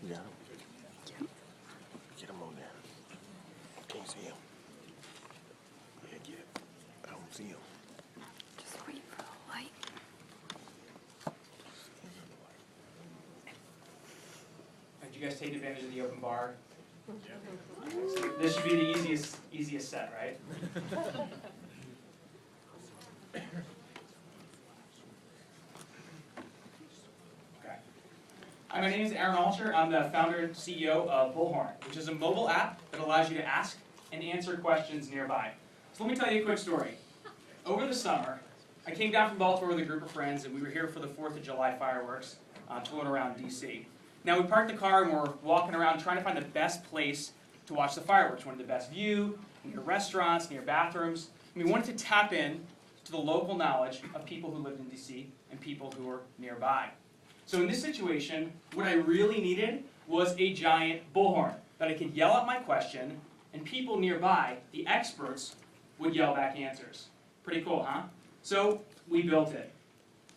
You got him? Yep. Get him on there. Can't see him. Yeah, get it. I don't see him. Just wait for the light. Did you guys take advantage of the open bar? So this should be the easiest set, right? Okay. Hi, my name is Altscher. I'm the founder and CEO of Bullhorn, which is a mobile app that allows you to ask and answer questions nearby. So let me tell you a quick story. Over the summer, I came down from Baltimore with a group of friends, and we were here for the 4th of July fireworks, touring around DC. Now we parked the car and we're walking around trying to find the best place to watch the fireworks. We wanted the best view, near restaurants, near bathrooms. And we wanted to tap in to the local knowledge of people who lived in DC and people who were nearby. So in this situation, what I really needed was a giant bullhorn that I could yell out my question, and people nearby, the experts, would yell back answers. Pretty cool, huh? So we built it.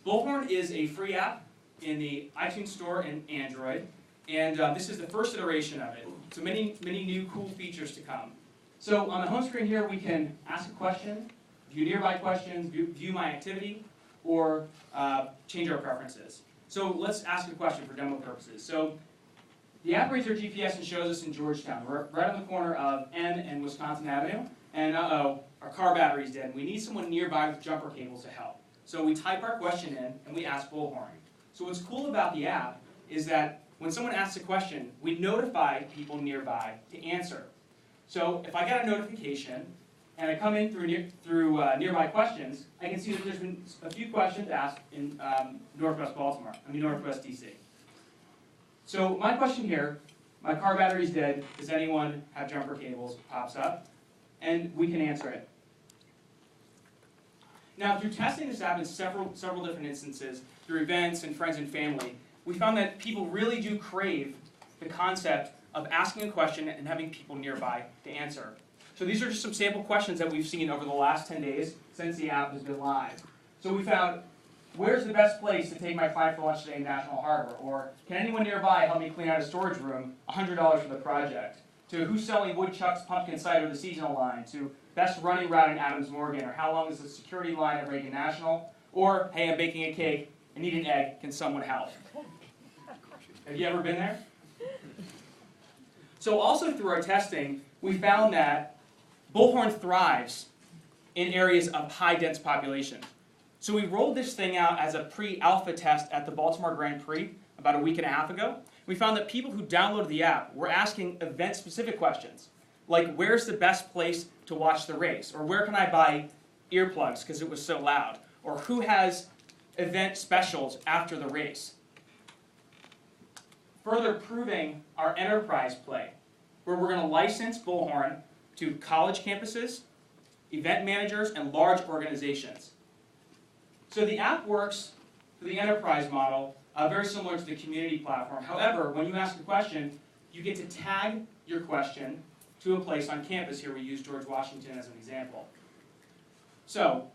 Bullhorn is a free app in the iTunes Store and Android, and this is the first iteration of it. So many new cool features to come. So on the home screen here, we can ask a question, view nearby questions, view my activity, or change our preferences. So let's ask a question for demo purposes. So the app reads our GPS and shows us in Georgetown. We're right on the corner of N and Wisconsin Avenue, and our car battery's dead. We need someone nearby with jumper cables to help. So we type our question in, and we ask Bullhorn. So what's cool about the app is that when someone asks a question, we notify people nearby to answer. So if I got a notification, and I come in through nearby questions, I can see that there's been a few questions asked in Northwest DC. So my question here, my car battery's dead, does anyone have jumper cables, pops up, and we can answer it. Now, through testing this app in several different instances, through events and friends and family, we found that people really do crave the concept of asking a question and having people nearby to answer. So these are just some sample questions that we've seen over the last 10 days since the app has been live. So we found, where's the best place to take my client for lunch today in National Harbor? Or, can anyone nearby help me clean out a storage room, $100 for the project? To who's selling woodchucks, pumpkin cider, the seasonal line? To best running route in Adams Morgan? Or how long is the security line at Reagan National? Or, hey, I'm baking a cake, I need an egg, can someone help? Have you ever been there? So also through our testing, we found that Bullhorn thrives in areas of high-dense population. So we rolled this thing out as a pre-alpha test at the Baltimore Grand Prix about a week and a half ago. We found that people who downloaded the app were asking event-specific questions, like where's the best place to watch the race, or where can I buy earplugs because it was so loud, or who has event specials after the race. Further proving our enterprise play, where we're going to license Bullhorn to college campuses, event managers, and large organizations. So the app works for the enterprise model, very similar to the community platform. However, when you ask a question, you get to tag your question to a place on campus. Here we use George Washington as an example. So,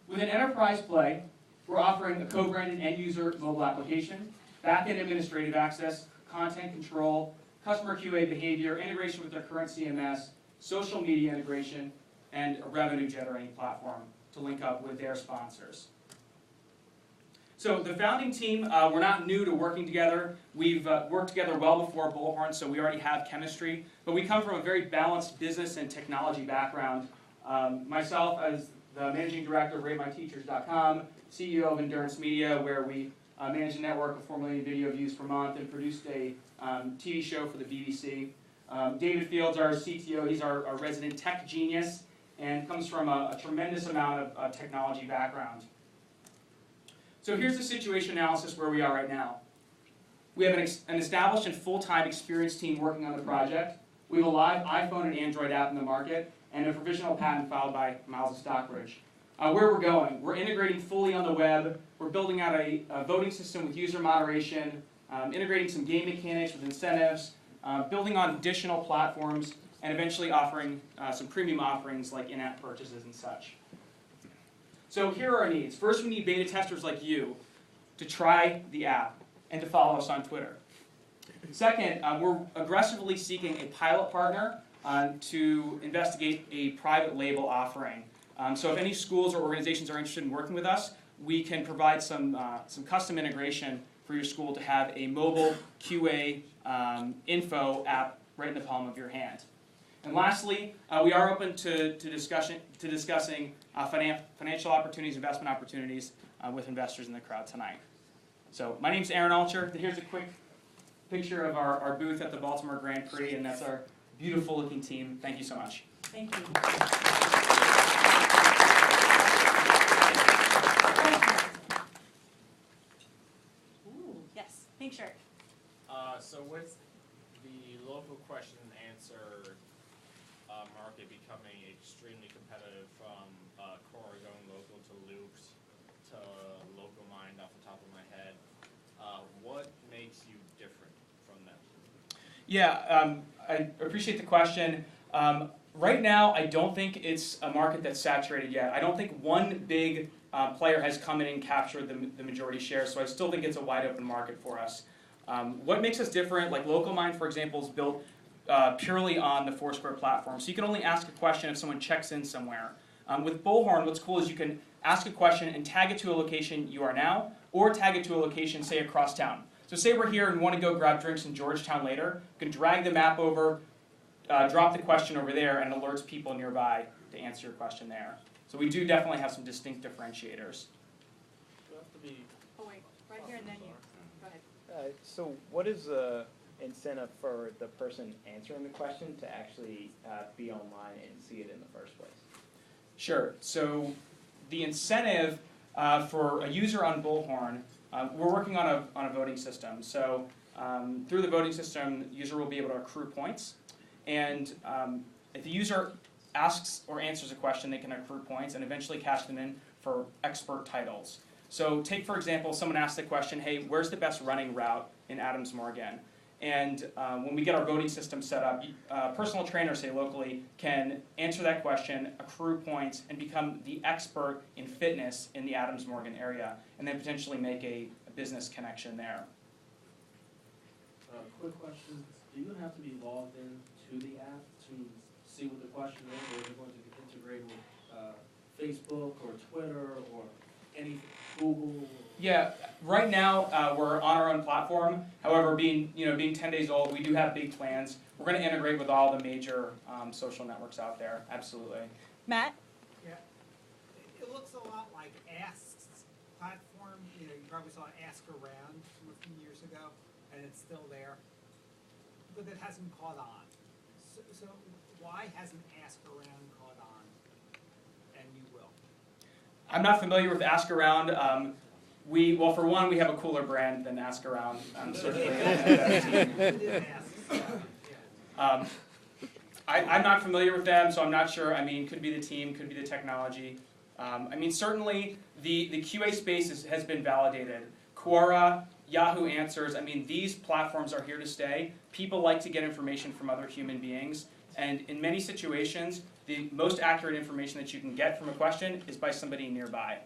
with an enterprise play, we're offering a co-branded end-user mobile application, back-end administrative access, content control, customer QA behavior, integration with their current CMS, social media integration, and a revenue-generating platform to link up with their sponsors. So the founding team, we're not new to working together. We've worked together well before Bullhorn, so we already have chemistry. But we come from a very balanced business and technology background. Myself as the managing director of RateMyTeachers.com, CEO of Endurance Media, where we manage a network of 4 million video views per month and produced a TV show for the BBC. David Fields, our CTO, he's our resident tech genius and comes from a tremendous amount of technology background. So here's the situation analysis where we are right now. We have an established and full-time experienced team working on the project. We have a live iPhone and Android app in the market, and a provisional patent filed by Miles of Stockbridge. Where we're going, we're integrating fully on the web. We're building out a voting system with user moderation, integrating some game mechanics with incentives, building on additional platforms, and eventually offering some premium offerings like in-app purchases and such. So here are our needs. First, we need beta testers like you to try the app and to follow us on Twitter. Second, we're aggressively seeking a pilot partner to investigate a private label offering. So if any schools or organizations are interested in working with us, we can provide some custom integration for your school to have a mobile QA info app right in the palm of your hand. And lastly, we are open to discussing financial opportunities, investment opportunities with investors in the crowd tonight. So my name's Aaron Altscher. Here's a quick picture of our booth at the Baltimore Grand Prix, and that's our beautiful looking team. Thank you so much. Thank you. Ooh, yes, pink shirt. So with the local question and answer market becoming extremely competitive, from Cora going local to Loops to Local Mind off the top of my head, what makes you different from them? Yeah, I appreciate the question. Right now, I don't think it's a market that's saturated yet. I don't think one big player has come in and captured the majority share, so I still think it's a wide open market for us. What makes us different, like Local Mind, for example, is built purely on the Foursquare platform. So you can only ask a question if someone checks in somewhere. With Bullhorn, what's cool is you can ask a question and tag it to a location you are now, or tag it to a location, say, across town. So say we're here and want to go grab drinks in Georgetown later, you can drag the map over, drop the question over there, and it alerts people nearby to answer your question there. So we do definitely have some distinct differentiators. You have to be. Oh wait, right here and then you. Go ahead. So what is the incentive for the person answering the question to actually be online and see it in the first place? Sure. So the incentive for a user on Bullhorn, we're working on a voting system. So through the voting system, the user will be able to accrue points. And if the user asks or answers a question, they can accrue points and eventually cash them in for expert titles. So take, for example, someone asks the question, hey, where's the best running route in Adams Morgan? And when we get our voting system set up, a personal trainer, say locally, can answer that question, accrue points, and become the expert in fitness in the Adams Morgan area, and then potentially make a business connection there. Quick question, do you have to be logged in to the app to see what the question is, or is it going to integrate with Facebook or Twitter or anything, Google? Yeah, right now we're on our own platform. However, being 10 days old, we do have big plans. We're going to integrate with all the major social networks out there. Absolutely. Matt? Yeah, it looks a lot like Ask's platform. You probably saw Ask Around from a few years ago, and it's still there, but it hasn't caught on. So why hasn't Ask Around caught on, and you will? I'm not familiar with Ask Around. Well, for one, we have a cooler brand than Ask Around. Certainly. I'm not familiar with them, so I'm not sure. I mean, could be the team, could be the technology. I mean, certainly the QA space has been validated. Quora, Yahoo Answers, I mean, these platforms are here to stay. People like to get information from other human beings, and in many situations, the most accurate information that you can get from a question is by somebody nearby.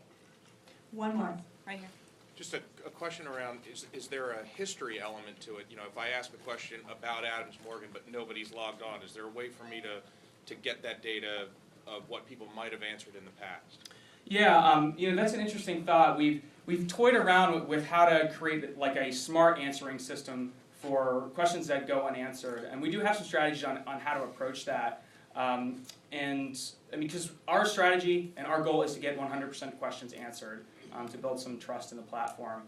One more, right here. Just a question around, is there a history element to it? You know, if I ask a question about Adams Morgan but nobody's logged on, is there a way for me to get that data of what people might have answered in the past? Yeah, that's an interesting thought. We've toyed around with how to create like a smart answering system for questions that go unanswered, and we do have some strategies on how to approach that. And I mean, because our strategy and our goal is to get 100% questions answered, to build some trust in the platform.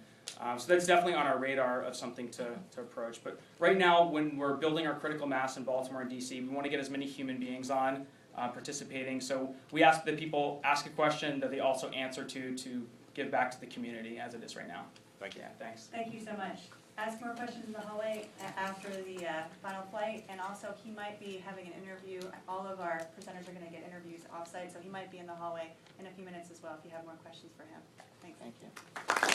So that's definitely on our radar of something to approach. But right now, when we're building our critical mass in Baltimore and DC, we want to get as many human beings on participating. So we ask that people ask a question that they also answer to give back to the community as it is right now. Thank you. Yeah, thanks. Thank you so much. Ask more questions in the hallway after the final flight, and also he might be having an interview. All of our presenters are going to get interviews offsite, so he might be in the hallway in a few minutes as well if you have more questions for him. Thanks. Thank you.